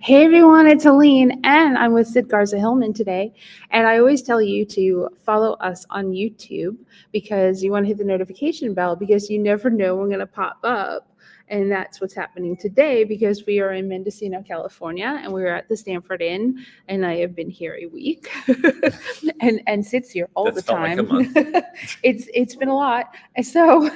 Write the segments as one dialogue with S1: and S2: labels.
S1: Hey everyone, it's Helene, and I'm with Sid Garza-Hillman today. And I always tell you to follow us on YouTube because you want to hit the notification bell because you never know when we're going to pop up. And that's what's happening today because we are in Mendocino, California, and we're at the Stanford Inn, and I have been here a week, and Sid's here all
S2: That's
S1: the
S2: felt like
S1: time.
S2: a month.
S1: It's been a lot, and so.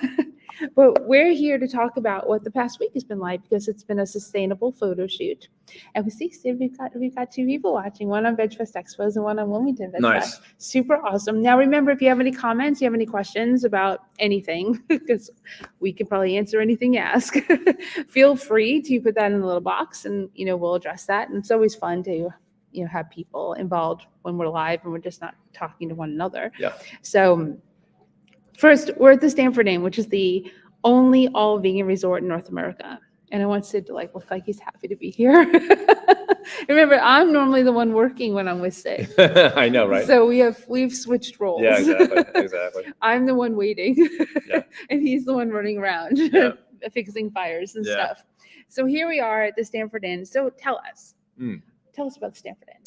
S1: But we're here to talk about what the past week has been like because it's been a sustainable photo shoot. And we see, Sid, we've got two people watching, one on VegFest Expos and one on Wilmington VegFest.
S2: Nice.
S1: Super awesome. Now, remember, if you have any comments, you have any questions about anything, because we can probably answer anything you ask, feel free to put that in the little box and, we'll address that. And it's always fun to, have people involved when we're live and we're just not talking to one another.
S2: Yeah.
S1: So first, we're at the Stanford Inn, which is the only all-vegan resort in North America. And I want Sid to look like he's happy to be here. Remember, I'm normally the one working when I'm with Sid.
S2: I know, right?
S1: So we've switched roles.
S2: Yeah, exactly.
S1: I'm the one waiting,
S2: Yeah.
S1: and he's the one running around, fixing fires and stuff. So here we are at the Stanford Inn. So tell us about the Stanford Inn.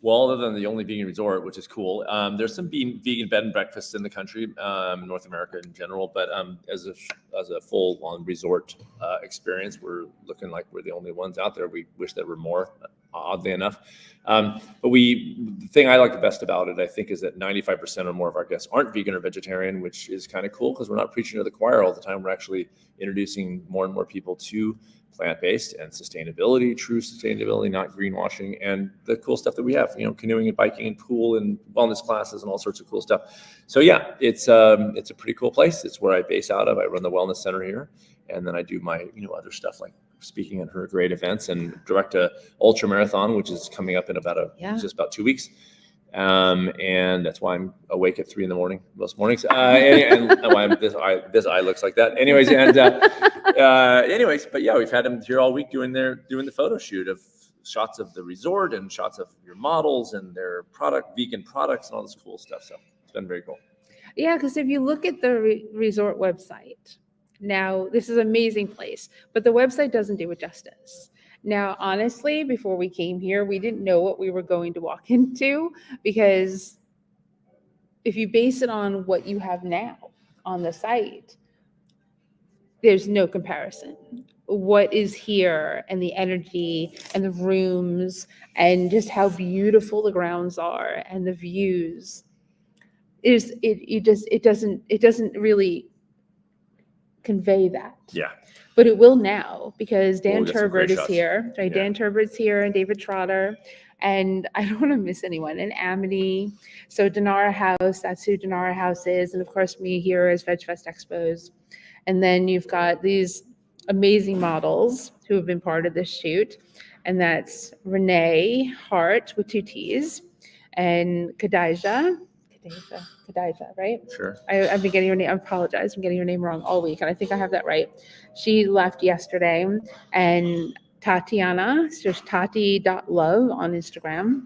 S2: Well, other than the only vegan resort, which is cool, there's some vegan bed and breakfasts in the country, North America in general. But as a full-on resort experience, we're looking like we're the only ones out there. We wish there were more, oddly enough. But the thing I like the best about it, I think, is that 95% or more of our guests aren't vegan or vegetarian, which is kind of cool because we're not preaching to the choir all the time. We're actually introducing more and more people to plant-based and sustainability, true sustainability, not greenwashing, and the cool stuff that we have, canoeing and biking and pool and wellness classes and all sorts of cool stuff. So yeah, it's a pretty cool place. It's where I base out of. I run the wellness center here, and then I do my other stuff like speaking at her great events and direct a ultra marathon, which is coming up in just about 2 weeks. And that's why I'm awake at 3 a.m. most mornings. And why this eye looks like that. Anyways, but yeah, we've had them here all week doing the photo shoot of shots of the resort and shots of your models and their vegan products and all this cool stuff. So it's been very cool.
S1: Yeah, because if you look at the resort website, now this is an amazing place, but the website doesn't do it justice. Now, honestly, before we came here, we didn't know what we were going to walk into because if you base it on what you have now on the site, there's no comparison. What is here and the energy and the rooms and just how beautiful the grounds are and the views it doesn't really convey that.
S2: Yeah.
S1: But it will now because Dan Turbert is
S2: shots.
S1: here, right?
S2: Yeah.
S1: Dan Turbert's here and David Trotter. And I don't want to miss anyone. And Amity. So Denara House, that's who Denara House is. And of course, me here as VegFest Expos. And then you've got these amazing models who have been part of this shoot. And that's Renee Hart with 2 T's and Khadijah, right?
S2: Sure.
S1: I've been getting her name. I apologize. I'm getting her name wrong all week, and I think I have that right. She left yesterday, and Tatiana, so just tati.love on Instagram,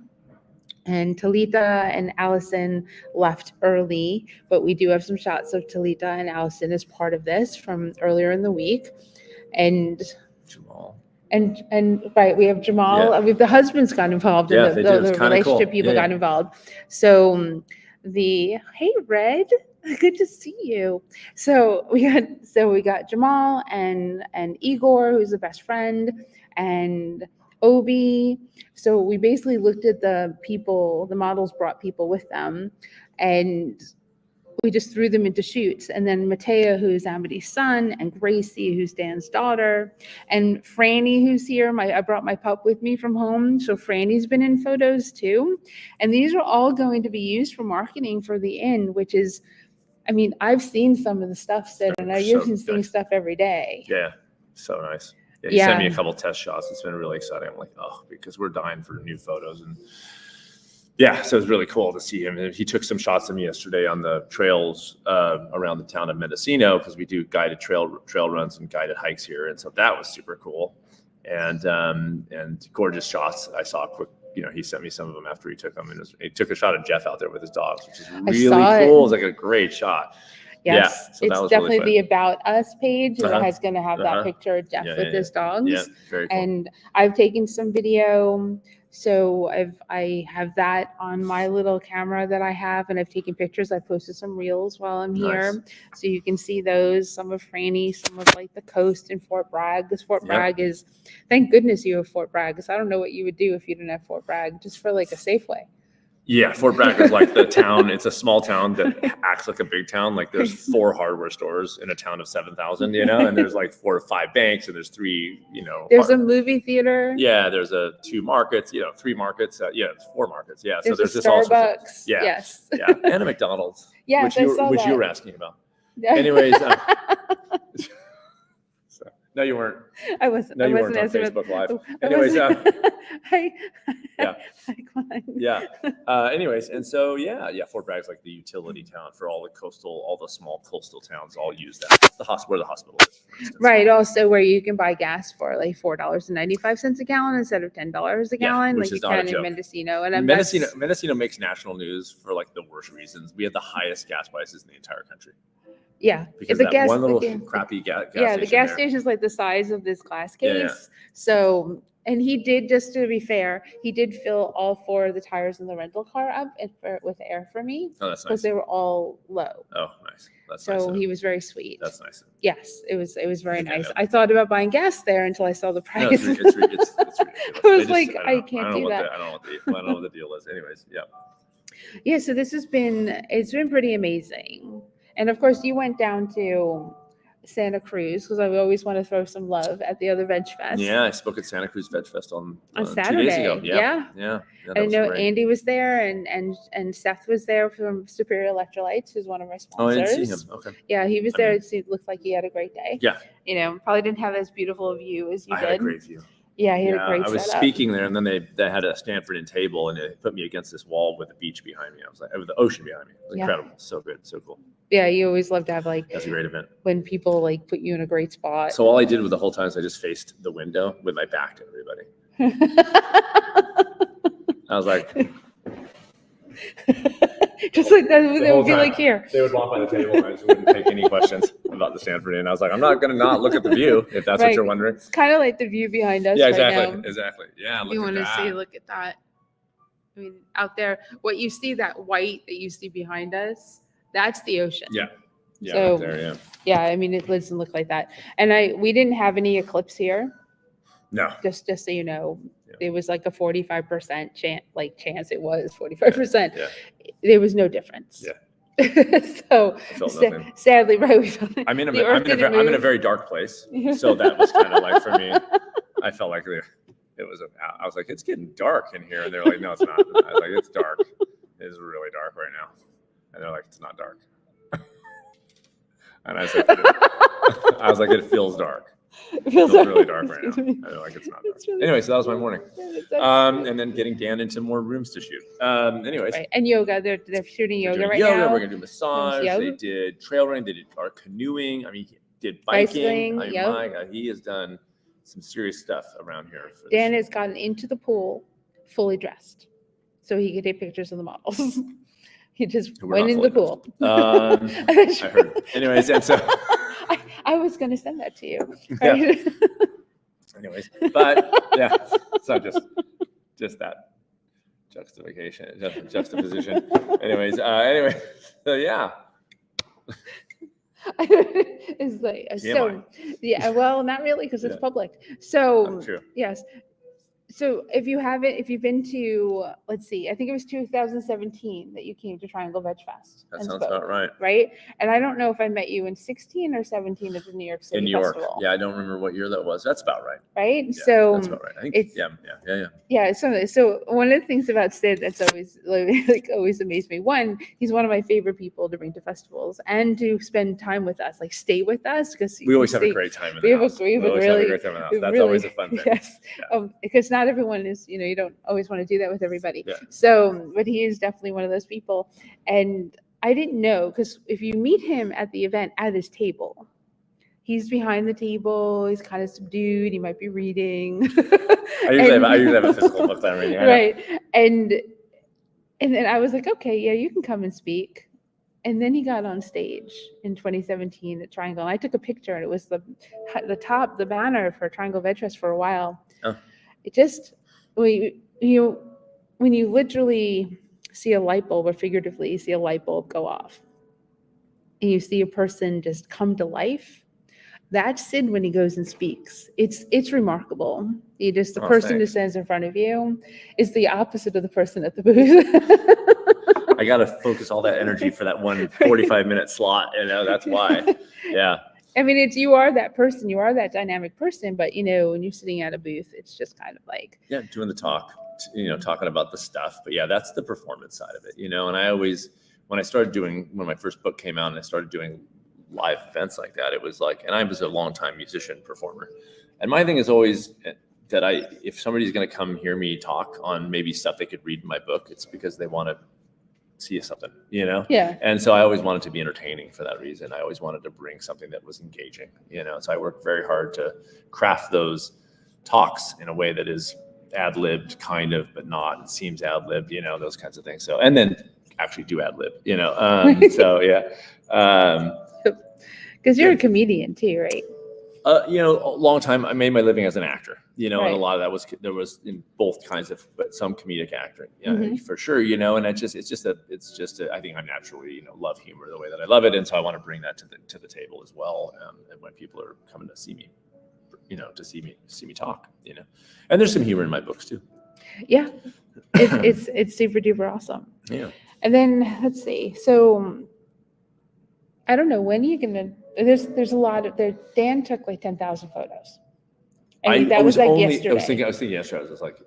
S1: and Talita and Allison left early, but we do have some shots of Talita and Allison as part of this from earlier in the week, and
S2: Jamal.
S1: And right, we have Jamal.
S2: Yeah.
S1: We have the husbands got involved,
S2: Yeah,
S1: and the
S2: kinda
S1: relationship
S2: cool.
S1: people got involved. So hey Red, good to see you. So we got Jamal and Igor, who's the best friend, and Obi. So we basically looked at the models brought people with them, and we just threw them into shoots. And then Matea, who's Amity's son, and Gracie, who's Dan's daughter, and Franny, who's here. I brought my pup with me from home, so Franny's been in photos too. And these are all going to be used for marketing for the inn, which is, I've seen some of the stuff, Sid, and you've been seeing stuff every day.
S2: Yeah, so nice. Yeah, he sent me a couple test shots. It's been really exciting. I'm like, because we're dying for new photos. And yeah, so it was really cool to see him. And he took some shots of me yesterday on the trails around the town of Mendocino because we do guided trail runs and guided hikes here, and so that was super cool. And gorgeous shots. I saw quick. He sent me some of them after he took them, and he took a shot of Jeff out there with his dogs, which is really cool. It was like a great shot.
S1: Yes,
S2: so that
S1: it's
S2: was
S1: definitely
S2: really
S1: the About Us page
S2: Uh-huh.
S1: that is going to have that picture of Jeff with his dogs.
S2: Yeah, very cool.
S1: And I've taken some video, so I have that on my little camera that I have, and I've taken pictures. I posted some reels while I'm here, so you can see those. Some of Franny, some of like the coast in Fort Bragg. Because Fort Bragg is, thank goodness you have Fort Bragg. Because I don't know what you would do if you didn't have Fort Bragg, just for like a Safeway.
S2: Yeah, Fort Bragg is like the town. It's a small town that acts like a big town. Like there's 4 hardware stores in a town of 7,000, and there's like 4 or 5 banks, and there's 3,
S1: There's a movie theater.
S2: Yeah, there's 2 markets, 3 markets. It's 4 markets. Yeah,
S1: there's
S2: so there's
S1: a
S2: this all sorts of,
S1: Starbucks.
S2: yeah,
S1: Yes.
S2: yeah, and a McDonald's.
S1: Yes,
S2: which you were asking about. Anyways. No, you weren't.
S1: I wasn't.
S2: No,
S1: I
S2: you
S1: wasn't
S2: weren't on
S1: asking
S2: Facebook Live.
S1: I
S2: Anyways,
S1: yeah.
S2: Anyways, and so Fort Bragg's like the utility town for all the small coastal towns all use that. It's the hospital where the hospital is, for instance.
S1: Right. Also, where you can buy gas for like $4.95 a gallon instead of $10 a gallon,
S2: which
S1: like
S2: is
S1: you
S2: not a
S1: can in
S2: joke.
S1: Mendocino. And
S2: Mendocino makes national news for like the worst reasons. We have the highest gas prices in the entire country.
S1: Yeah,
S2: because
S1: the
S2: that
S1: gas,
S2: one little
S1: the,
S2: crappy gas
S1: yeah,
S2: station
S1: the gas
S2: there.
S1: station is like the size of this glass case.
S2: Yeah.
S1: So, and he did, just to be fair, he did fill all 4 of the tires in the rental car up with air for me.
S2: Oh, that's nice.
S1: Because they were all low.
S2: Oh, nice. That's
S1: so
S2: nice.
S1: he was very sweet.
S2: That's nice.
S1: Yes, it was very nice. I thought about buying gas there until I saw the price.
S2: No, it's ridiculous.
S1: I was like, I can't do that.
S2: I don't know what the deal is. Anyways, yeah.
S1: Yeah, so it's been pretty amazing. And of course, you went down to Santa Cruz because I always want to throw some love at the other Veg Fest.
S2: Yeah, I spoke at Santa Cruz Veg Fest on
S1: Saturday.
S2: 2 days ago. Yeah.
S1: I know Andy was there and Seth was there from Superior Electrolytes, who's one of our sponsors.
S2: Oh, I didn't see him. Okay.
S1: Yeah, he was there. It looked like he had a great day.
S2: Yeah.
S1: Probably didn't have as beautiful a view as you did.
S2: I had a great view.
S1: Yeah, he had a great
S2: I was
S1: setup.
S2: speaking there, and then they had a Stanford Inn table, and they put me against this wall with the beach behind me. I was like, with the ocean behind me. It was incredible. So good, so cool.
S1: Yeah, you always love to have
S2: that's a great event
S1: when people like put you in a great spot.
S2: So all I did with the whole time is I just faced the window with my back to everybody. I was like,
S1: just like that. They would be
S2: time,
S1: like here.
S2: They would walk by the table, and I just wouldn't take any questions about the Stanford Inn. I was like, I'm not going to not look at the view if that's what you're wondering.
S1: It's kind of like the view behind us.
S2: Yeah,
S1: exactly.
S2: Right now. Exactly. Yeah.
S1: If you want to see, look at that. I mean, out there, what you see, that white that you see behind us, that's the ocean.
S2: Yeah. Yeah.
S1: So,
S2: right there,
S1: yeah. I mean, it doesn't look like that. And we didn't have any eclipse here.
S2: No.
S1: Just so you know, it was like a 45% chance. It was 45%.
S2: Yeah.
S1: There was no difference.
S2: Yeah.
S1: So sadly, right? We felt
S2: I'm in a very dark place, so that was kind of like for me. I felt like I was like, it's getting dark in here, and they're like, no, it's not. I was like, it's dark. It's really dark right now, and they're like, it's not dark. And I was like, it feels dark. It feels really dark right now. I feel like it's not dark. Anyway, so that was my morning. And then getting Dan into more rooms to shoot. Anyways.
S1: Right. And yoga. They're shooting yoga right now.
S2: We're going to do massage. They did trail running. They did canoeing. I mean, he did biking. My God, he has done some serious stuff around here.
S1: Dan has gotten into the pool fully dressed so he could take pictures of the models. He just went in the pool.
S2: I heard. Anyways, and so
S1: I was going to send that to you.
S2: Right? Yeah. Anyways, but yeah, so just that juxtaposition. Anyways, so yeah.
S1: It's like so. Yeah, well, not really because it's public. So yes. So if you've been to, let's see, I think it was 2017 that you came to Triangle Veg Fest.
S2: That sounds about right.
S1: Right? And I don't know if I met you in 16 or 17 at the New York City Festival.
S2: Yeah, I don't remember what year that was. That's about right.
S1: Right?
S2: Yeah,
S1: so
S2: that's about right. I think
S1: it's yeah. So one of the things about Sid that's always amazed me. One, he's one of my favorite people to bring to festivals and to spend time with us, like stay with us, because
S2: we always have a great time in the house.
S1: We always have a great time in the house.
S2: That's always a fun thing.
S1: Yes. Because not everyone is, you don't always want to do that with everybody.
S2: Yeah.
S1: So, but he is definitely one of those people. And I didn't know, because if you meet him at the event at his table, he's behind the table, he's kind of subdued, he might be reading.
S2: I usually have a physical book that I'm reading.
S1: Right. And then I was like, okay, yeah, you can come and speak. And then he got on stage in 2017 at Triangle. And I took a picture, and it was the banner for Triangle Veg Fest for a while.
S2: Oh.
S1: It just, when you literally see a light bulb, or figuratively you see a light bulb go off, and you see a person just come to life, that's Sid when he goes and speaks. It's remarkable. The person who
S2: thanks.
S1: stands in front of you is the opposite of the person at the booth.
S2: I got to focus all that energy for that one 45-minute slot. That's why. Yeah.
S1: I mean, you are that person. You are that dynamic person. But, when you're sitting at a booth, it's just kind of like.
S2: Yeah, doing the talk, talking about the stuff. But yeah, that's the performance side of it, And I always, when my first book came out and I started doing live events like that, it was like, and I was a longtime musician performer. And my thing is always that if somebody's going to come hear me talk on maybe stuff they could read in my book, it's because they want to see something,
S1: Yeah.
S2: And so I always wanted to be entertaining for that reason. I always wanted to bring something that was engaging, So I worked very hard to craft those talks in a way that is ad-libbed kind of, but not, it seems ad-libbed, those kinds of things. So, and then actually do ad-lib, so yeah.
S1: Because you're a comedian too, right?
S2: A long time. I made my living as an actor,
S1: Right.
S2: and a lot of that was in both kinds of, but some comedic acting,
S1: Mhm.
S2: for sure, and it's just I think I naturally, love humor the way that I love it. And so I want to bring that to the table as well. And when people are coming to see me, to see me talk, and there's some humor in my books too.
S1: Yeah. It's super duper awesome.
S2: Yeah.
S1: And then let's see. So I don't know when you can. There's a lot of there. Dan took like 10,000 photos. That was like yesterday.
S2: I was thinking yesterday. I was like,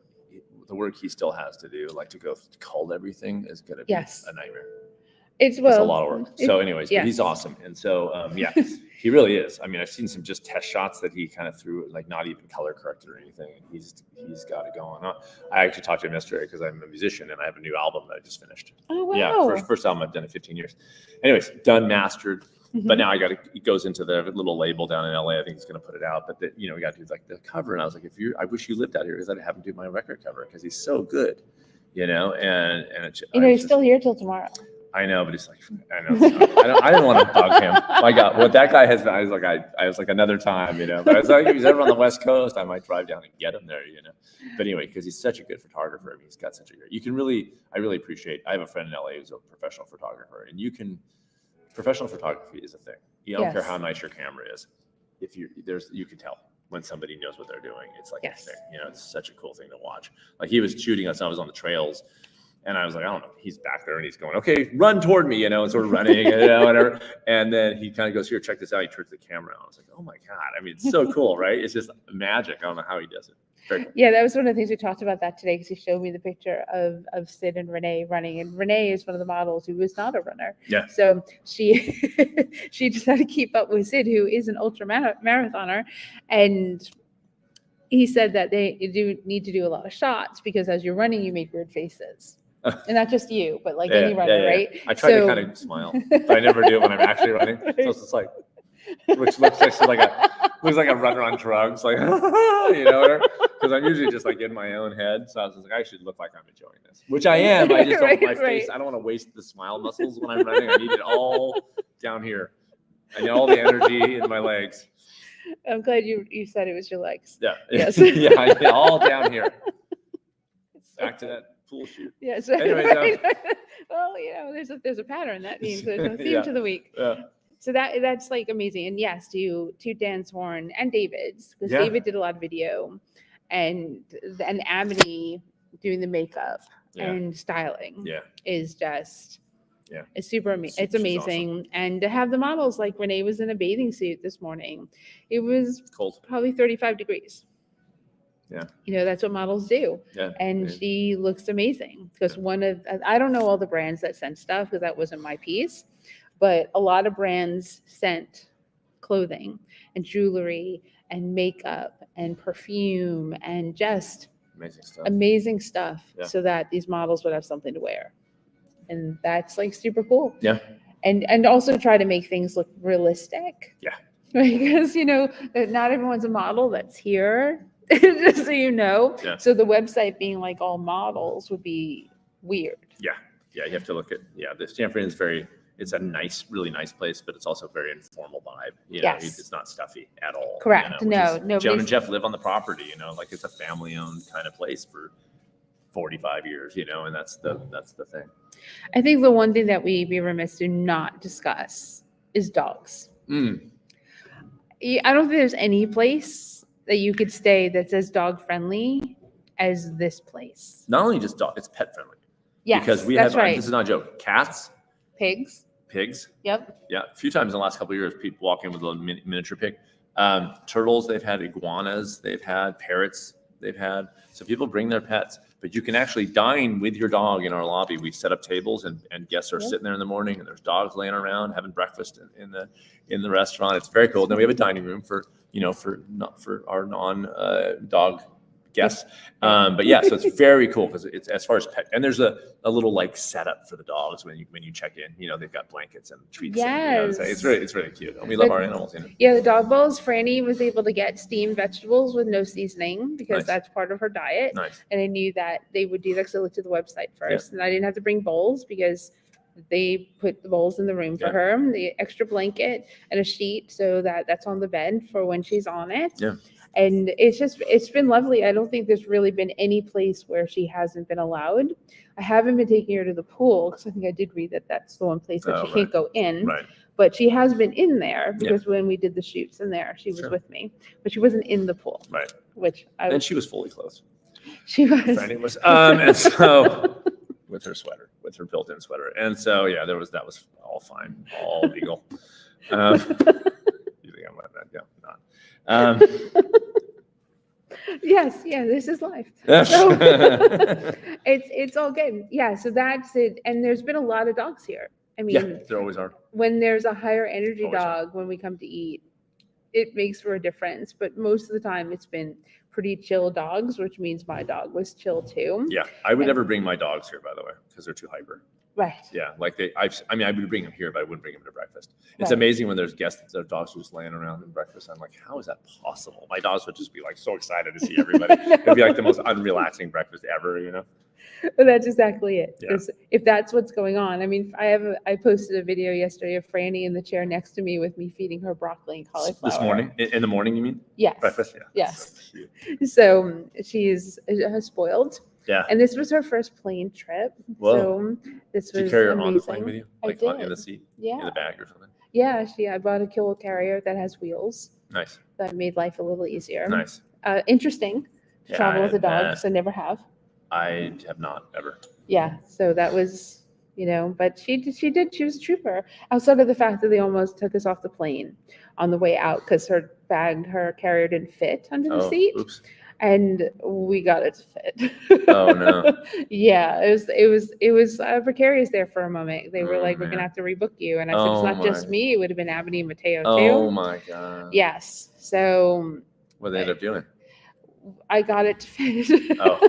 S2: the work he still has to do, like to go cull everything, is going to be a nightmare. It's a lot of work. So, anyways, but he's awesome, and so yeah, he really is. I mean, I've seen some just test shots that he kind of threw, like not even color corrected or anything. He's got it going on. I actually talked to him yesterday because I'm a musician and I have a new album that I just finished.
S1: Oh wow!
S2: Yeah, first album I've done in 15 years. Anyways, done, mastered. Mm-hmm. But now it goes into the little label down in LA. I think he's going to put it out. But we got to do like the cover, and I was like, I wish you lived out here because I'd have him do my record cover because he's so good, and
S1: he's still here till tomorrow.
S2: I know, but he's like, I know. I didn't want to bug him. My God, what that guy has done, I was like another time, But I was like, if he's ever on the West Coast, I might drive down and get him there, But anyway, because he's such a good photographer, I mean, he's got such a great. I really appreciate. I have a friend in LA who's a professional photographer, and professional photography is a thing. You don't care how nice your camera is. If you can tell when somebody knows what they're doing. It's like a thing. It's such a cool thing to watch. Like he was shooting us, I was on the trails. And I was like, I don't know. He's back there and he's going, okay, run toward me, and sort of running, whatever. And then he kind of goes, here, check this out. He turns the camera on. I was like, oh my God. I mean, it's so cool, right? It's just magic. I don't know how he does it. Very cool.
S1: Yeah, that was one of the things we talked about that today because he showed me the picture of Sid and Renee running. And Renee is one of the models who is not a runner.
S2: Yeah.
S1: So she just had to keep up with Sid, who is an ultra marathoner. And he said that they do need to do a lot of shots because as you're running, you make weird faces. And not just you, but like any runner, right?
S2: I try to kind of smile, but I never do when I'm actually running. So it's just like, which looks like a runner on drugs, like because I'm usually just like in my own head. So I was just like, I should look like I'm enjoying this, which I am. I just don't. My face. I don't want to waste the smile muscles when I'm running. I need it all down here. I need all the energy in my legs.
S1: I'm glad you said it was your legs.
S2: Yeah.
S1: Yes.
S2: Yeah. All down here. Back to that pool shoot.
S1: Yes.
S2: Anyways,
S1: well, there's a pattern. That means there's a theme to the week.
S2: Yeah.
S1: So that's like amazing. And yes, to Dan's Horn and David's, because David did a lot of video, and Amity doing the makeup and styling is just it's super amazing. It's amazing. Awesome. And to have the models, like Renee was in a bathing suit this morning. It was
S2: cold,
S1: probably 35 degrees.
S2: Yeah.
S1: That's what models do.
S2: Yeah.
S1: And she looks amazing because I don't know all the brands that sent stuff because that wasn't my piece, but a lot of brands sent clothing and jewelry and makeup and perfume and just amazing stuff so that these models would have something to wear. And that's like super cool.
S2: Yeah.
S1: And also try to make things look realistic.
S2: Yeah.
S1: Because, not everyone's a model that's here. Just so you know.
S2: Yeah.
S1: So the website being like all models would be weird.
S2: Yeah. Yeah. You have to look at, the Stanford Inn is very it's a nice, really nice place, but it's also a very informal vibe.
S1: Yes.
S2: It's not stuffy at all.
S1: Correct.
S2: Which
S1: No,
S2: is-
S1: nobody's-
S2: Joan and Jeff live on the property. Like it's a family-owned kind of place for 45 years. And that's the thing.
S1: I think the one thing that we'd be remiss to not discuss is dogs.
S2: Mm.
S1: I don't think there's any place that you could stay that's as dog friendly as this place.
S2: Not only just dog, it's pet friendly.
S1: Yes,
S2: Because we
S1: that's
S2: have,
S1: right.
S2: this is not a joke, cats,
S1: Pigs.
S2: Yep. Yeah. A few times in the last couple of years, people walk in with a little miniature pig. Turtles, they've had iguanas, they've had parrots, they've had. So people bring their pets, but you can actually dine with your dog in our lobby. We set up tables and guests are sitting there in the morning, and there's dogs laying around having breakfast in the restaurant. It's very cool. Then we have a dining room for our non-dog guests. But yeah, so it's very cool because it's as far as pet, and there's a little like setup for the dogs when you check in. They've got blankets and treats.
S1: Yes.
S2: So it's really cute. And we love our animals.
S1: Yeah, the dog bowls. Franny was able to get steamed vegetables with no seasoning because
S2: Nice.
S1: that's part of her diet.
S2: Nice.
S1: And I knew that they would do that, so I looked at the website first, and I didn't have to bring bowls because they put the bowls in the room for
S2: Yeah.
S1: her, the extra blanket and a sheet so that's on the bed for when she's on it.
S2: Yeah.
S1: And it's been lovely. I don't think there's really been any place where she hasn't been allowed. I haven't been taking her to the pool because I think I did read that that's the one place that
S2: Oh,
S1: she can't go in.
S2: Right.
S1: But she has been in there because when we did the shoots in there, she was
S2: Sure.
S1: with me, but she wasn't in the pool.
S2: Right.
S1: Which
S2: And she was fully clothed.
S1: she was.
S2: Franny was. And so with her sweater, with her built-in sweater, and so yeah, that was all fine, all legal. You think I'm like that? Yeah, not.
S1: Yes, yeah, this is life. So it's all good. Yeah, so that's it. And there's been a lot of dogs here. I mean,
S2: Yeah, there always are.
S1: when there's a higher energy
S2: Always are.
S1: dog when we come to eat, it makes for a difference. But most of the time, it's been pretty chill dogs, which means my dog was chill too.
S2: Yeah, I would never bring my dogs here, by the way, because they're too hyper.
S1: Right.
S2: Yeah, like I would bring them here, but I wouldn't bring them to breakfast. It's
S1: Right.
S2: amazing when there's guests, their dogs are just laying around in breakfast. I'm like, how is that possible? My dogs would just be like so excited to see everybody. It'd be like the most unrelaxing breakfast ever.
S1: But that's exactly it.
S2: Yeah.
S1: If that's what's going on. I mean, I posted a video yesterday of Franny in the chair next to me with me feeding her broccoli and cauliflower.
S2: This morning, in the morning, you mean?
S1: Yes.
S2: Breakfast, yeah.
S1: Yes.
S2: So cute.
S1: So she's spoiled.
S2: Yeah.
S1: And this was her first plane trip.
S2: Whoa.
S1: So this
S2: Did
S1: was
S2: you carry her
S1: amazing.
S2: on the plane with you,
S1: I
S2: like in the
S1: did.
S2: seat,
S1: Yeah.
S2: in the bag or something?
S1: Yeah, I bought a kilo carrier that has wheels.
S2: Nice,
S1: That made life a little easier.
S2: nice.
S1: Interesting to
S2: Yeah,
S1: travel with a dog,
S2: I
S1: because I never have.
S2: I have not ever.
S1: Yeah, so that was, but she was a trooper. Outside of the fact that they almost took us off the plane on the way out because her carrier didn't fit under the seat,
S2: Oops.
S1: and we got it to fit.
S2: Oh, no.
S1: Yeah, it was precarious there for a moment. They were
S2: Oh,
S1: like, "We're
S2: man.
S1: gonna have to rebook you," and I said, "It's
S2: Oh,
S1: not just
S2: my.
S1: me. It would have been Abby and Mateo
S2: Oh
S1: too."
S2: my God.
S1: Yes, so
S2: What did they end up doing?
S1: I got it to fit.
S2: Oh.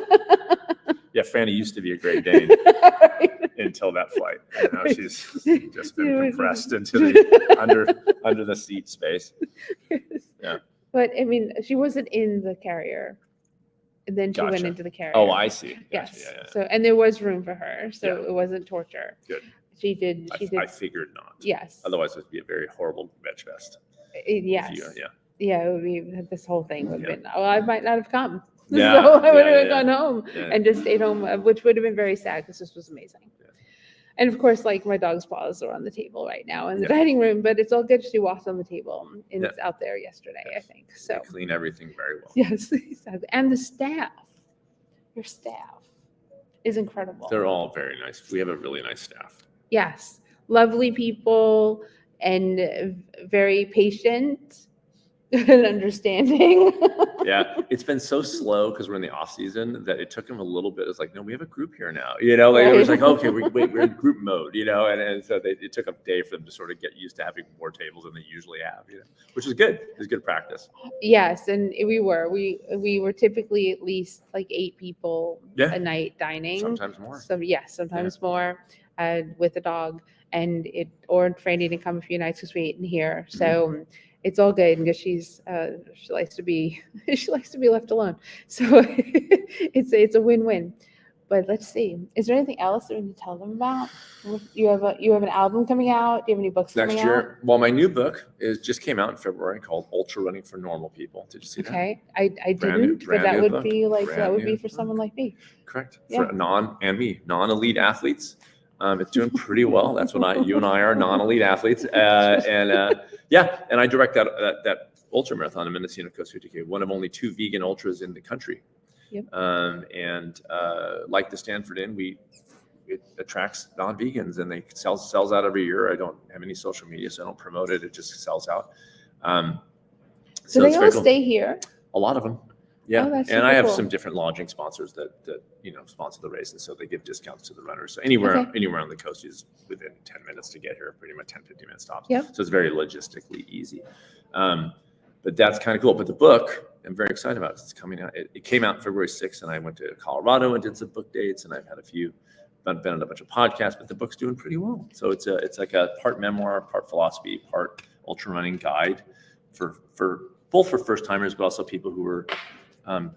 S2: Yeah, Franny used to be a Great Dane until that flight. And now she's just been
S1: Yeah.
S2: compressed into the under the seat space. Yeah.
S1: But I mean, she wasn't in the carrier. And then she went
S2: Gotcha.
S1: into the carrier.
S2: Oh, I see. Gotcha.
S1: Yes.
S2: Yeah, yeah.
S1: So, and there was room for her, so
S2: Yeah.
S1: it wasn't torture.
S2: Good.
S1: She did.
S2: I figured not.
S1: Yes.
S2: Otherwise, it would be a very horrible veg fest.
S1: Yes.
S2: Yeah.
S1: Yeah, it would be, this whole thing would have
S2: Yeah.
S1: been, well, I might not have come.
S2: Yeah,
S1: So I would
S2: yeah,
S1: have
S2: yeah.
S1: gone home
S2: Yeah.
S1: and just stayed home, which would have been very sad because this was amazing.
S2: Yeah.
S1: And of course, like my dog's paws are on the table right now in the
S2: Yeah.
S1: dining room, but it's all good. She walked on the table and
S2: Yeah.
S1: it's out there yesterday,
S2: Yes.
S1: I think. So
S2: They clean everything very well.
S1: yes, and the staff, your staff is incredible.
S2: They're all very nice. We have a really nice staff.
S1: Yes, lovely people and very patient and understanding.
S2: Yeah, it's been so slow because we're in the off season that it took them a little bit. It's like, no, we have a group here now. Like it was like, okay, we're in group mode. And so it took a day for them to sort of get used to having more tables than they usually have. Which is good. It's good practice.
S1: Yes, and we were typically at least like 8 people
S2: Yeah.
S1: a night dining.
S2: Sometimes more.
S1: So yes, sometimes more with a dog, and Franny didn't come a few nights because we ate in here.
S2: Mm-hmm.
S1: So it's all good because she likes to be left alone. So it's a win-win. But let's see. Is there anything else that we need to tell them about? You have an album coming out. Do you have any books
S2: Next
S1: coming
S2: year, well, my new book just came out in February called Ultra Running for Normal People. Did you see
S1: out?
S2: that?
S1: Okay, I
S2: Brand new-
S1: didn't, but
S2: brand
S1: that
S2: new
S1: would
S2: book.
S1: be like that
S2: Brand
S1: would be
S2: new
S1: for
S2: book.
S1: someone like me.
S2: Correct.
S1: Yeah.
S2: For non-elite athletes. It's doing pretty well. That's what you and I are non-elite athletes. And I direct that ultra marathon in Mendocino Coast 50K, one of only 2 vegan ultras in the country.
S1: Yep.
S2: Like the Stanford Inn, it attracts non-vegans, and they sells out every year. I don't have any social media, so I don't promote it. It just sells out.
S1: So they
S2: it's
S1: all
S2: very cool.
S1: stay here.
S2: A lot of them. Yeah,
S1: Oh, that's
S2: and I
S1: super
S2: have
S1: cool.
S2: some different lodging sponsors that sponsor the race, and so they give discounts to the runners. So anywhere on the coast is within 10 minutes to get here, pretty much 10-15 minute stops.
S1: Yep.
S2: So it's very logistically easy. But that's kind of cool. But the book, I'm very excited about. It's coming out. It came out February 6th, and I went to Colorado and did some book dates, and I've had been on a bunch of podcasts. But the book's doing pretty well. So it's like a part memoir, part philosophy, part ultra running guide for both for first timers, but also people who are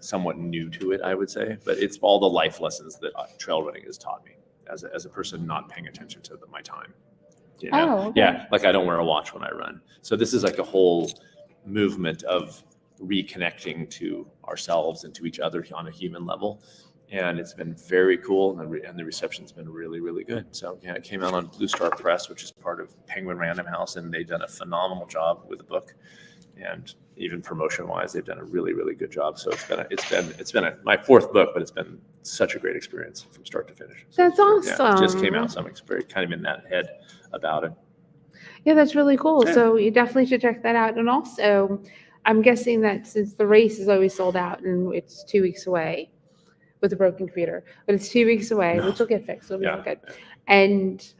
S2: somewhat new to it, I would say. But it's all the life lessons that trail running has taught me as a person not paying attention to my time. You know?
S1: Oh, okay.
S2: Yeah, like I don't wear a watch when I run. So this is like a whole movement of reconnecting to ourselves and to each other on a human level. And it's been very cool, and the reception's been really, really good. So yeah, it came out on Blue Star Press, which is part of Penguin Random House, and they've done a phenomenal job with the book. And even promotion-wise, they've done a really, really good job. So it's been my 4th book, but it's been such a great experience from start to finish. So,
S1: That's awesome.
S2: Yeah, it just came out, so I'm very kind of in that head about it.
S1: Yeah, that's really cool.
S2: Yeah.
S1: So you definitely should check that out. And also, I'm guessing that since the race is always sold out and it's 2 weeks away with a broken computer, but it's 2 weeks away,
S2: No.
S1: which will get fixed. It'll be all
S2: Yeah.
S1: good. And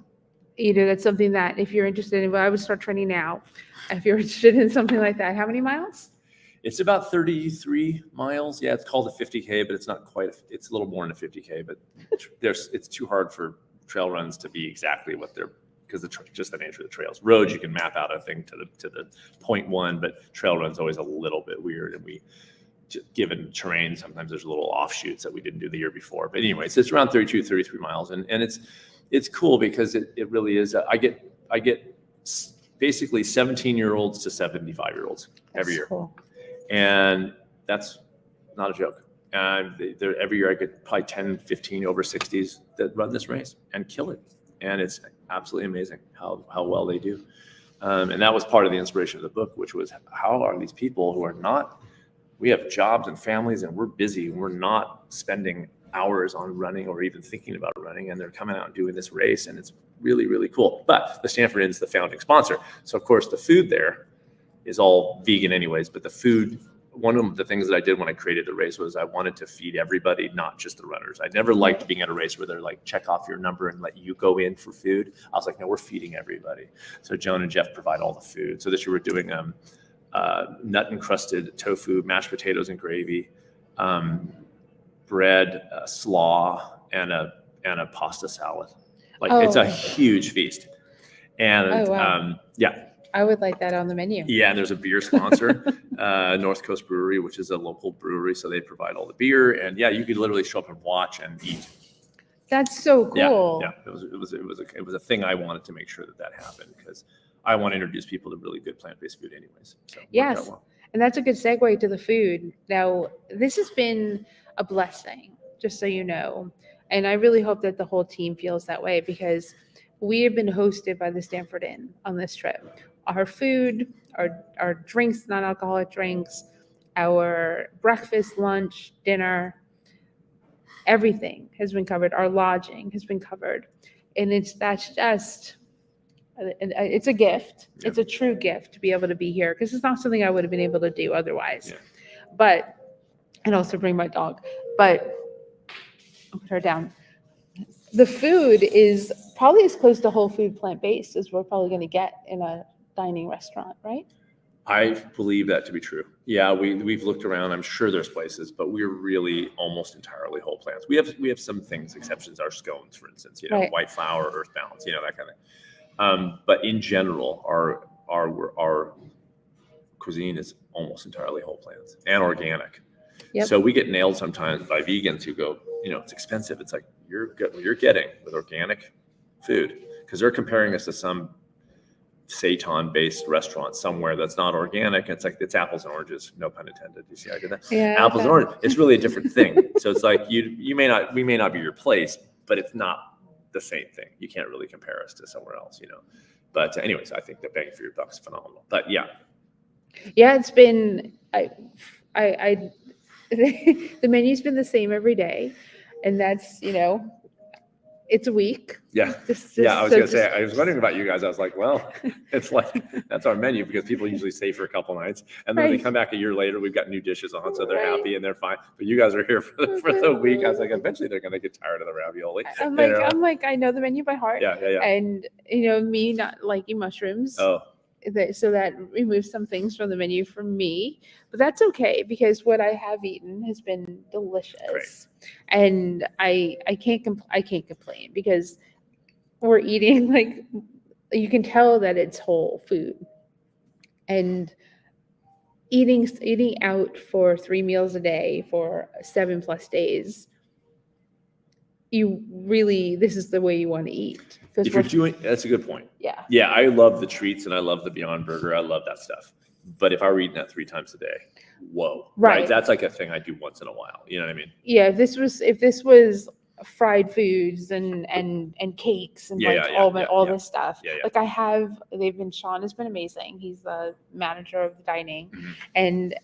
S1: that's something that if you're interested in, well, I would start training now. If you're interested in something like that, how many miles?
S2: It's about 33 miles. Yeah, it's called a 50K, but it's not quite. It's a little more than a 50K, but it's too hard for trail runs to be exactly what they're, because just the nature of the trails. Roads, you can map out a thing to the 0.1, but trail runs always a little bit weird, and given terrain, sometimes there's little offshoots that we didn't do the year before. But anyways, it's around 32, 33 miles, and it's cool because it really is. I get basically 17-year-olds to 75-year-olds every year.
S1: Cool.
S2: And that's not a joke. Every year I get probably 10, 15 over 60s that run this race and kill it. And it's absolutely amazing how well they do. And that was part of the inspiration of the book, which was how are these people who are we have jobs and families and we're busy and we're not spending hours on running or even thinking about running, and they're coming out and doing this race, and it's really, really cool. But the Stanford Inn is the founding sponsor. So of course the food there is all vegan anyways, but the food, one of the things that I did when I created the race was I wanted to feed everybody, not just the runners. I never liked being at a race where they're like, check off your number and let you go in for food. I was like, no, we're feeding everybody. So Joan and Jeff provide all the food. So this year we're doing nut encrusted tofu, mashed potatoes and gravy, bread, slaw, and a pasta salad. It's a huge feast. And
S1: wow.
S2: yeah.
S1: I would like that on the menu.
S2: Yeah, and there's a beer sponsor, North Coast Brewery, which is a local brewery, so they provide all the beer. And yeah, you could literally show up and watch and eat.
S1: That's so cool.
S2: Yeah. It was a thing I wanted to make sure that happened, because I want to introduce people to really good plant-based food anyways. So
S1: yes, and that's a good segue to the food. Now, this has been a blessing, just so you know, and I really hope that the whole team feels that way, because we have been hosted by the Stanford Inn on this trip. Our food, our drinks, non-alcoholic drinks, our breakfast, lunch, dinner, everything has been covered. Our lodging has been covered. And it's a gift. Yeah. It's a true gift to be able to be here, because it's not something I would have been able to do otherwise. Yeah. And also bring my dog. But I'll put her down. The food is probably as close to whole food plant-based as we're probably going to get in a dining restaurant, right?
S2: I believe that to be true. Yeah, we've looked around. I'm sure there's places, but we're really almost entirely whole plants. We have some things, exceptions. Our scones, for instance,
S1: right.
S2: White flour, earth balance, that kind of. But in general, our cuisine is almost entirely whole plants and organic.
S1: Yep.
S2: So we get nailed sometimes by vegans who go, it's expensive. It's like you're getting with organic food, because they're comparing us to some seitan-based restaurant somewhere that's not organic. It's like it's apples and oranges. No pun intended. You see, I did that.
S1: Yeah,
S2: Apples and oranges. It's really a different thing. So it's like we may not be your place, but it's not the same thing. You can't really compare us to somewhere else, But anyways, I think the bang for your buck is phenomenal. But yeah,
S1: it's been the menu's been the same every day, and that's it's a week.
S2: Yeah. I was going to say, I was wondering about you guys. I was like, well, it's like, that's our menu, because people usually stay for a couple nights, and then they come back a year later, we've got new dishes on, so they're happy and they're fine. But you guys are here for the week. I was like, eventually they're going to get tired of the ravioli.
S1: I'm like, I know the menu by heart.
S2: Yeah.
S1: And, me not liking mushrooms.
S2: Oh.
S1: So that removes some things from the menu for me, but that's okay, because what I have eaten has been delicious.
S2: Great.
S1: And I can't complain, because we're eating, like, you can tell that it's whole food, and eating out for 3 meals a day for 7+ days. This is the way you want to eat.
S2: If you're doing, that's a good point.
S1: Yeah.
S2: Yeah, I love the treats and I love the Beyond Burger. I love that stuff. But if I were eating that 3 times a day, whoa. Right. That's like a thing I do once in a while. You know what I mean?
S1: Yeah. If this was fried foods and cakes and all this stuff.
S2: Yeah.
S1: Like Sean has been amazing. He's the manager of the dining.
S2: Mm-hmm.
S1: And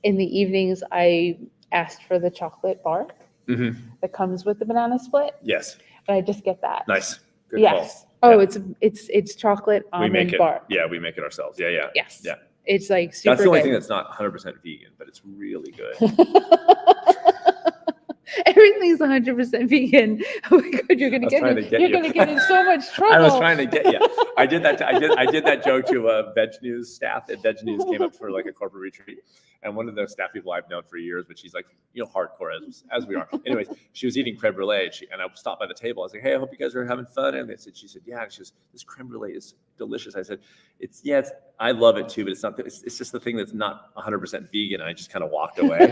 S1: in the evenings, I asked for the chocolate bar that comes with the banana split.
S2: Yes.
S1: And I just get that.
S2: Nice. Good
S1: yes.
S2: call.
S1: Oh, yeah. It's chocolate almond bar.
S2: Yeah, we make it ourselves. Yeah.
S1: Yes.
S2: Yeah.
S1: It's like super
S2: That's the only
S1: good.
S2: thing that's not 100% vegan, but it's really good.
S1: Everything's 100% vegan. Oh my God, you're gonna get in so much trouble.
S2: I was trying to get you. I did that joke to a Veg News staff at Veg News, came up for like a corporate retreat. And one of the staff people I've known for years, but she's like, hardcore as we are. Anyways, she was eating creme brulee, and I stopped by the table. I was like, hey, I hope you guys are having fun. And she said, yeah. And she goes, this creme brulee is delicious. I said, I love it too, but it's not. It's just the thing that's not 100% vegan. And I just kind of walked away,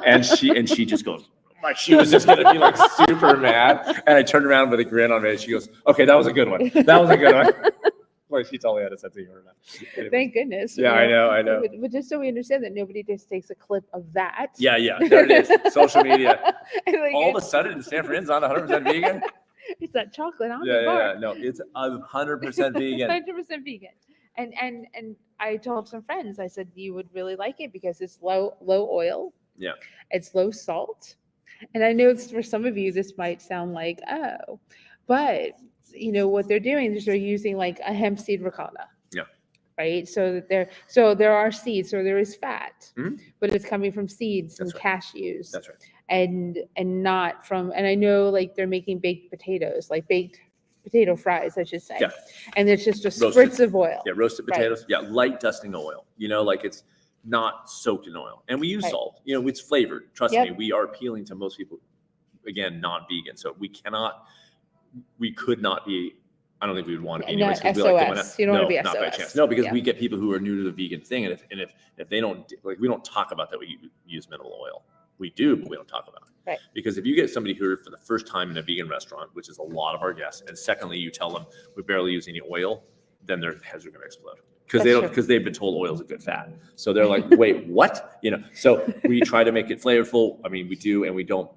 S2: and she just goes. She was just gonna be like super mad, and I turned around with a grin on me. And she goes, "Okay, that was a good one. That was a good one." Well, she totally had a sense of humor. Anyway.
S1: Thank goodness.
S2: Yeah, I know.
S1: But just so we understand that nobody just takes a clip of that.
S2: Yeah. There it is. Social media. All of a sudden, Stanford Inn's not 100% vegan.
S1: It's that chocolate almond bar.
S2: Yeah. No, it's 100% vegan.
S1: 100% vegan. And I told some friends, I said, you would really like it because it's low oil.
S2: Yeah.
S1: It's low salt. And I know for some of you, this might sound like, oh, but what they're doing is they're using like a hemp seed ricotta. Yeah. Right. So there are seeds, so there is fat, but it's coming from seeds and cashews.
S2: That's right.
S1: And not from, and I know like they're making baked potatoes, like baked potato fries, I should say. Yeah. And it's just spritz of oil.
S2: Yeah. Roasted potatoes. Right. Yeah. Light dusting of oil, like it's not soaked in oil, and we use salt. It's flavored. Trust me, we are appealing to most people. Again, non-vegan, so we could not be. I don't think we would want to be anyways.
S1: SOS. You don't want to be SOS.
S2: Not by chance. No, because we get people who are new to the vegan thing, and if they don't we don't talk about that we use minimal oil. We do, but we don't talk about it.
S1: Right.
S2: Because if you get somebody who for the first time in a vegan restaurant, which is a lot of our guests, and secondly, you tell them we barely use any oil, then their heads are going to explode. Because they've been told oil is a good fat. So they're like, wait, what? So we try to make it flavorful. I mean, we do, and we don't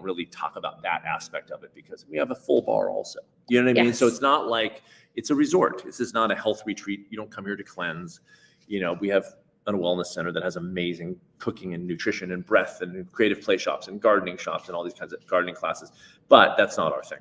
S2: really talk about that aspect of it because we have a full bar also. You know what I mean? So it's not like it's a resort. This is not a health retreat. You don't come here to cleanse. We have a wellness center that has amazing cooking and nutrition and breath and creative play shops and gardening shops and all these kinds of gardening classes. But that's not our thing.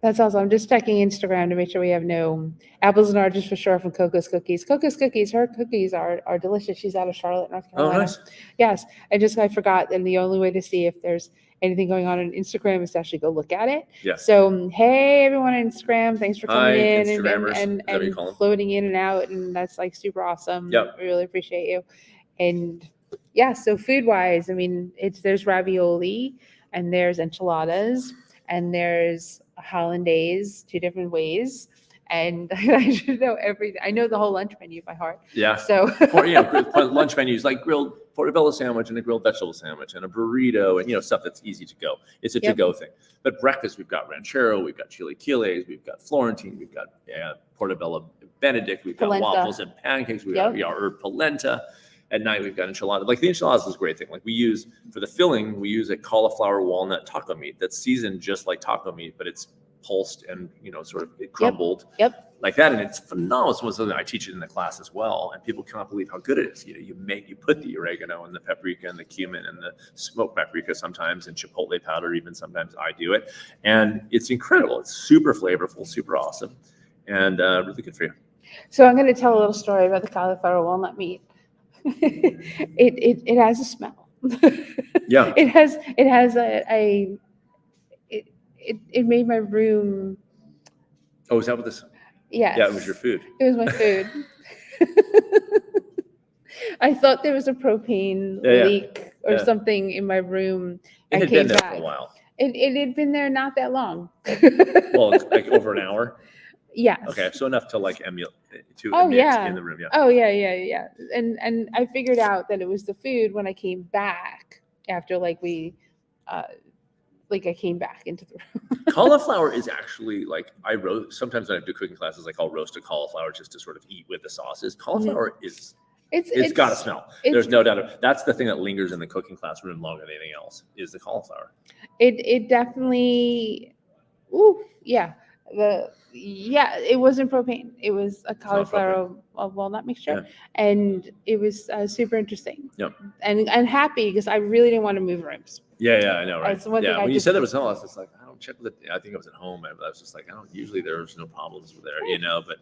S1: That's awesome. I'm just checking Instagram to make sure we have no apples and oranges for sure from Coco's Cookies. Coco's Cookies, her cookies are delicious. She's out of Charlotte, North Carolina.
S2: Oh, nice.
S1: Yes. I forgot. And the only way to see if there's anything going on Instagram is to actually go look at it.
S2: Yeah.
S1: So, hey, everyone on Instagram. Thanks for coming in and floating in and out. And that's like super awesome.
S2: Yep.
S1: We really appreciate you. And yeah, so food wise, I mean, there's ravioli and there's enchiladas and there's hollandaise 2 different ways. and I should know everything. I know the whole lunch menu by heart.
S2: Yeah.
S1: So
S2: Lunch menus like grilled portobello sandwich and a grilled vegetable sandwich and a burrito and stuff that's easy to go. It's a to-go thing. But breakfast, we've got ranchero, we've got chilaquiles, we've got Florentine, we've got portobello Benedict, we've got
S1: Polenta.
S2: waffles and pancakes, we've got herb polenta. At night, we've got enchiladas. Like the enchiladas is a great thing. Like we use for the filling, we use a cauliflower walnut taco meat that's seasoned just like taco meat, but it's pulsed and sort of crumbled like that, and it's phenomenal. It's something I teach it in the class as well, and people cannot believe how good it is. You put the oregano and the paprika and the cumin and the smoked paprika sometimes, and chipotle powder even sometimes I do it, and it's incredible. It's super flavorful, super awesome, and really good for you.
S1: So I'm going to tell a little story about the cauliflower walnut meat. It has a smell.
S2: Yeah.
S1: It has it made my room.
S2: Oh, is that what this?
S1: Yes.
S2: Yeah, it was your food.
S1: It was my food. I thought there was a propane leak or something in my room.
S2: It had been there for a while.
S1: It had been there not that long.
S2: Well, like over an hour.
S1: Yes.
S2: Okay, so enough to like emit in the room. Yeah.
S1: Oh yeah. And I figured out that it was the food when I came back after I came back into the room.
S2: Cauliflower is actually like sometimes when I do cooking classes, I'll roast a cauliflower just to sort of eat with the sauces. Cauliflower is it's got a smell. There's no doubt. That's the thing that lingers in the cooking classroom longer than anything else is the cauliflower.
S1: It definitely. Ooh, yeah. It wasn't propane. It was a cauliflower walnut mixture, and it was super interesting.
S2: Yep.
S1: And happy because I really didn't want to move rooms.
S2: Yeah, I know, right?
S1: Yeah,
S2: when you said there was no, I was just like, I don't check with it. I think I was at home, but I was just like, usually there's no problems there, but.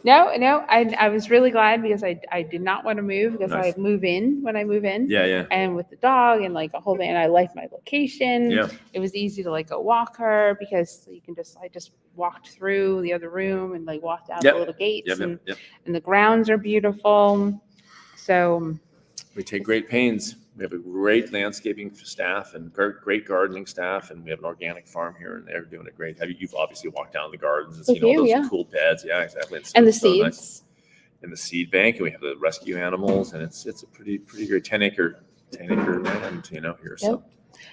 S1: No, I was really glad because I did not want to move because I move in when I move in.
S2: Yeah.
S1: And with the dog and like a whole thing, and I like my location.
S2: Yeah.
S1: It was easy to go walk her because I just walked through the other room and walked out the little gates and the grounds are beautiful. So
S2: we take great pains. We have a great landscaping staff and great gardening staff, and we have an organic farm here, and they're doing it great. You've obviously walked down the gardens and seen all those cool beds. Yeah, exactly.
S1: And the seeds.
S2: Nice. And the seed bank, and we have the rescue animals, and it's a pretty good 10-acre land, here. So.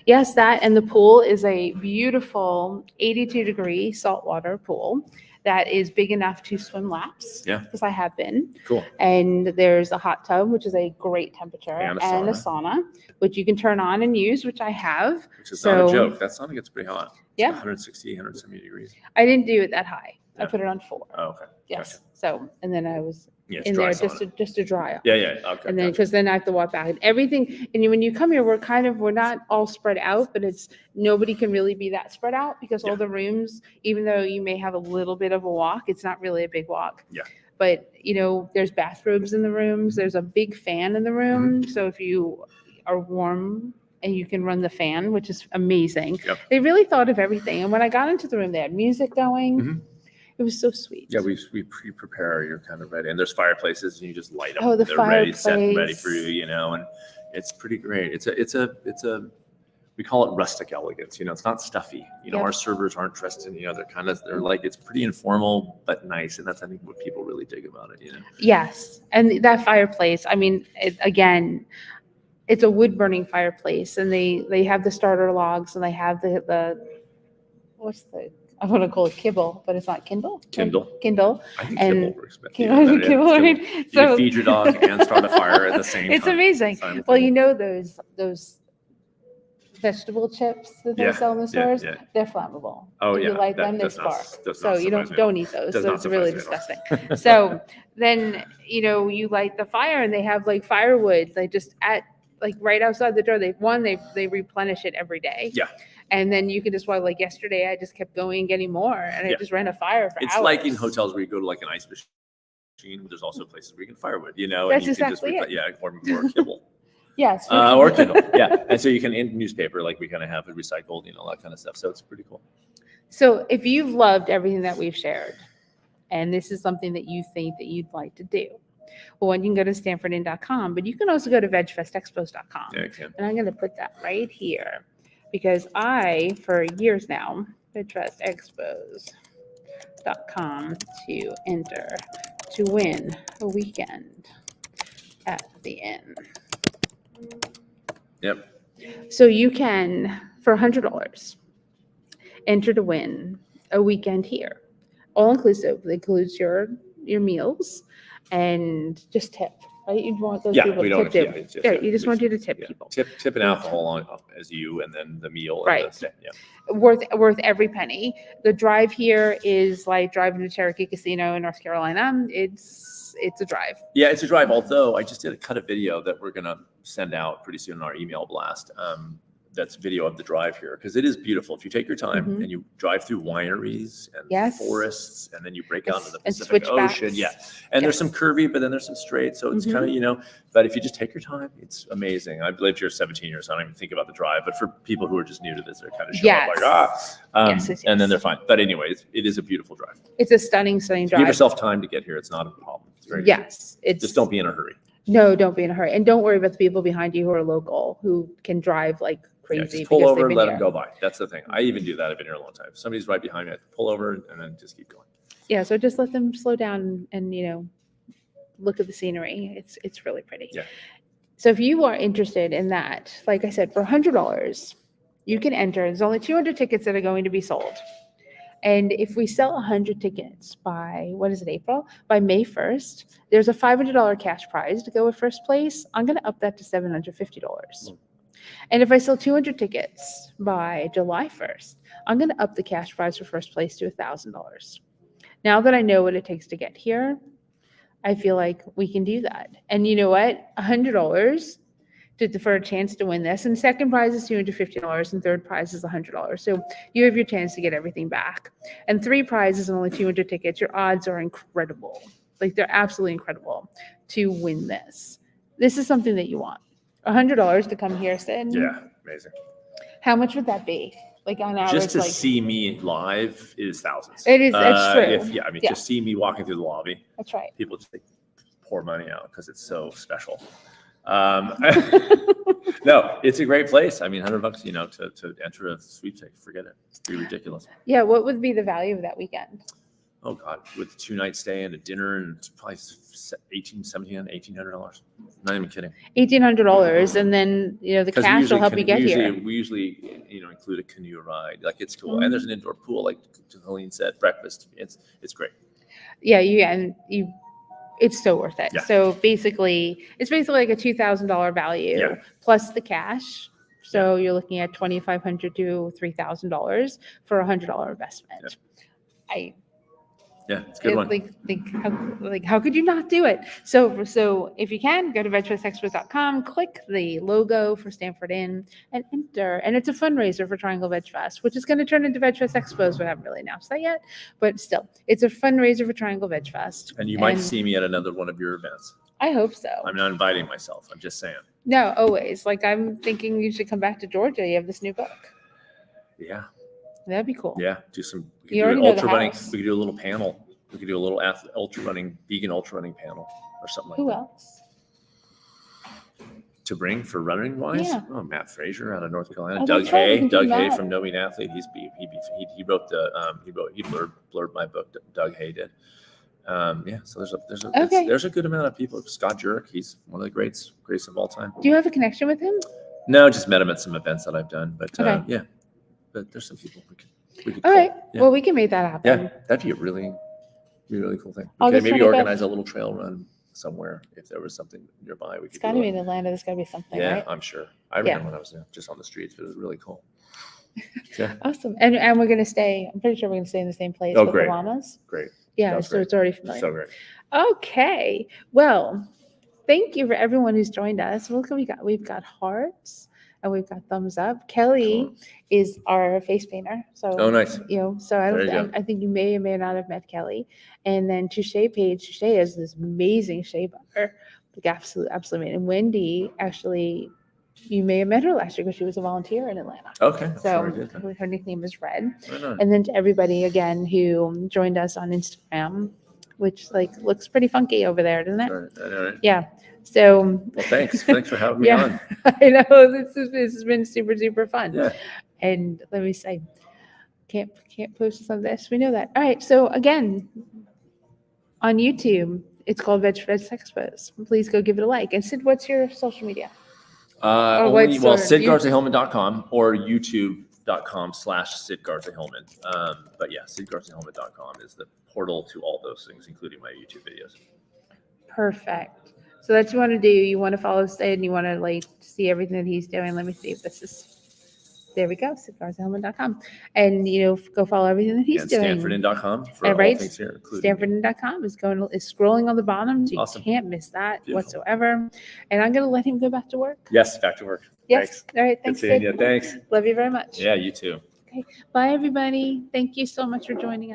S1: Yes, that and the pool is a beautiful 82-degree saltwater pool that is big enough to swim laps.
S2: Yeah.
S1: Because I have been.
S2: Cool.
S1: And there's a hot tub, which is a great temperature, and a sauna, which you can turn on and use, which I have.
S2: Which is not a joke. That sauna gets pretty hot. It's 160, 170 degrees.
S1: I didn't do it that high.
S2: Yeah.
S1: I put it on 4.
S2: Oh, okay.
S1: Yes.
S2: Gotcha.
S1: So, and then I was in
S2: dry
S1: there
S2: sauna.
S1: just to dry up.
S2: Yeah. Okay.
S1: And then because then I have to walk back and everything. And when you come here, we're not all spread out, but nobody can really be that spread out because all the rooms, even though you may have a little bit of a walk, it's not really a big walk.
S2: Yeah.
S1: But there's bathrobes in the rooms. There's a big fan in the room.
S2: Mm-hmm.
S1: So if you are warm and you can run the fan, which is amazing.
S2: Yep.
S1: They really thought of everything. And when I got into the room, they had music going.
S2: Mm-hmm.
S1: It was so sweet.
S2: Yeah, we pre-prepare. You're kind of ready, and there's fireplaces, and you just light them.
S1: Oh, the
S2: They're
S1: fireplace.
S2: ready for you, and it's pretty great. It's a we call it rustic elegance. It's not stuffy. Our servers aren't dressed in. They're like it's pretty informal but nice, and that's I think what people really dig about it.
S1: Yes, and that fireplace. I mean, again, it's a wood burning fireplace, and they have the starter logs, and they have the I want to call it kibble, but it's not Kindle. Kindle.
S2: I think
S1: and
S2: kibble works better.
S1: Kibble, right?
S2: You can feed your dog and start a fire at the same time.
S1: It's amazing. Well, those vegetable chips that they sell in the stores, they're flammable.
S2: Oh,
S1: if
S2: yeah.
S1: You light them, they spark. So you don't eat those.
S2: So
S1: it's really disgusting. So then, you light the fire and they have firewood. They just right outside the door. They replenish it every day.
S2: Yeah.
S1: And then you can just yesterday I just kept going and getting more and I just ran a fire for hours.
S2: It's like in hotels where you go to an ice machine. There's also places where you can firewood,
S1: That's
S2: and you
S1: exactly
S2: can just or kibble.
S1: Yes.
S2: Or Kindle. Yeah. And so you can in newspaper we kind of have it recycled, that kind of stuff. So it's pretty cool.
S1: So if you've loved everything that we've shared, and this is something that you think that you'd like to do, well, you can go to stanfordinn.com, but you can also go to vegfestexpos.com.
S2: Yeah, you can.
S1: And I'm going to put that right here because for years now, VegFest Expos, hellenandsid.com to enter to win a weekend at the inn.
S2: Yep.
S1: So you can, for $100, enter to win a weekend here. All inclusive. It includes your meals and just tip, right? You want those
S2: Yeah,
S1: people
S2: we
S1: to
S2: don't.
S1: tip too.
S2: Yeah, it's just,
S1: Yeah, you just want you to tip
S2: yeah.
S1: people.
S2: Tip and alcohol on as you, and then the meal. And
S1: Right.
S2: the, yeah.
S1: Worth every penny. The drive here is like driving to Cherokee Casino in North Carolina. It's a drive.
S2: Yeah, it's a drive. Although I just did cut a video that we're gonna send out pretty soon in our email blast. That's video of the drive here because it is beautiful. If you take your time and you drive through wineries and forests, and then you break out into the Pacific Ocean, and there's some curvy, but then there's some straight. So it's kind of But if you just take your time, it's amazing. I've lived here 17 years. So I don't even think about the drive. But for people who are just new to this, they're kind of showing up like and then they're fine. But anyway, it is a beautiful drive.
S1: It's a stunning drive.
S2: Give yourself time to get here. It's not a problem. It's very easy. Just don't be in a hurry.
S1: No, don't be in a hurry, and don't worry about the people behind you who are local who can drive like crazy.
S2: Just pull over and let them go by. That's the thing. I even do that. I've been here a long time. If somebody's right behind me, I pull over and then just keep going.
S1: Yeah, so just let them slow down and look at the scenery. It's really pretty.
S2: Yeah.
S1: So if you are interested in that, like I said, for $100, you can enter. There's only 200 tickets that are going to be sold. And if we sell 100 tickets by, April? By May 1st, there's a $500 cash prize to go with first place. I'm going to up that to $750. And if I sell 200 tickets by July 1st, I'm going to up the cash prize for first place to $1,000. Now that I know what it takes to get here, I feel like we can do that. And you know what? $100 for a chance to win this. And second prize is $250 and third prize is $100. So you have your chance to get everything back. And three prizes and only 200 tickets. Your odds are incredible. Like they're absolutely incredible to win this. This is something that you want. $100 to come here, Sid.
S2: Yeah, amazing.
S1: How much would that be? Like on average,
S2: just to see me live is thousands.
S1: It is. That's true.
S2: Just see me walking through the lobby.
S1: That's right.
S2: People just pour money out because it's so special. No, it's a great place. I mean, $100, to enter a sweepstakes, forget it. It's pretty ridiculous.
S1: Yeah. What would be the value of that weekend?
S2: Oh God, with a 2-night stay and a dinner and probably $1,800. Not even kidding.
S1: $1,800, and then the cash will help you get here.
S2: We usually include a canoe ride. Like it's cool, and there's an indoor pool. Like Helene said, breakfast. It's great.
S1: Yeah, it's so worth it.
S2: Yeah.
S1: So basically, it's like a $2,000 value plus the cash. So you're looking at $2,500 to $3,000 for a $100 investment.
S2: Yeah, it's a good
S1: one. How could you not do it? So if you can, go to vegfestexpo.com, click the logo for Stanford Inn, and enter. And it's a fundraiser for Triangle Veg Fest, which is going to turn into Veg Fest Expos. We haven't really announced that yet, but still, it's a fundraiser for Triangle Veg Fest.
S2: And you might see me at another one of your events.
S1: I hope so.
S2: I'm not inviting myself. I'm just saying.
S1: No, always. Like I'm thinking you should come back to Georgia. You have this new book.
S2: Yeah.
S1: That'd be cool.
S2: Yeah, we could do an ultra running. We could do a little panel. We could do a little vegan ultra running panel or something like that.
S1: Who else?
S2: To bring for running wise?
S1: Yeah.
S2: Oh, Matt Frazier out of North Carolina.
S1: Oh,
S2: Doug
S1: that's right.
S2: Hay. Doug Hay from No Meat Athlete. He wrote he blurred my book. Doug Hay did. So there's a good amount of people. Scott Jurek, he's one of the greats of all time.
S1: Do you have a connection with him?
S2: No, just met him at some events that I've done. But but there's some people we could
S1: all right.
S2: Yeah.
S1: Well, we can make that happen.
S2: Yeah, that'd be a really cool thing. Okay, maybe organize a little trail run somewhere if there was something nearby.
S1: It's got to be in Atlanta. There's got to be something.
S2: Yeah,
S1: right?
S2: I'm sure. I remember when I was just on the streets, but it was really cool. Yeah.
S1: Awesome. And we're going to stay, I'm pretty sure we're going to stay in the same place with
S2: great.
S1: the llamas.
S2: Great.
S1: Yeah, so it's already familiar.
S2: So great.
S1: Okay. Well, thank you for everyone who's joined us. Look what we got. We've got hearts and we've got thumbs up. Kelly is our face painter. So
S2: nice.
S1: So I think you may or may not have met Kelly. And then Touche has this amazing shea butter. Like absolutely. And Wendy, actually, you may have met her last year because she was a volunteer in Atlanta.
S2: Okay.
S1: So her nickname is Red.
S2: Right on.
S1: And then to everybody again who joined us on Instagram, which looks pretty funky over there, doesn't it?
S2: Right. I know, right?
S1: Yeah. So
S2: well, thanks for having me on.
S1: I know this has been super, super fun.
S2: Yeah.
S1: And let me say, Can't post us on this. We know that. All right. So again, on YouTube, it's called Veg Expos. Please go give it a like. And Sid, what's your social media?
S2: SidGarzaHillman.com or YouTube.com/SidGarzaHillman. But yeah, SidGarzaHillman.com is the portal to all those things, including my YouTube videos.
S1: Perfect. So that's what you want to do. You want to follow Sid and you want to like see everything that he's doing. Let me see if this is. There we go, SidGarzaHillman.com. And go follow everything that he's doing.
S2: StanfordInn.com for
S1: all
S2: things here, including
S1: StanfordInn.com is scrolling on the bottom, so you
S2: Awesome.
S1: can't miss that
S2: Beautiful.
S1: whatsoever. And I'm gonna let him go back to work.
S2: Yes, back to work.
S1: Yes.
S2: Thanks.
S1: All right.
S2: Good
S1: Thanks,
S2: seeing
S1: Sid.
S2: you. Thanks.
S1: Love you very much.
S2: Yeah, you too.
S1: Okay. Bye, everybody. Thank you so much for joining us.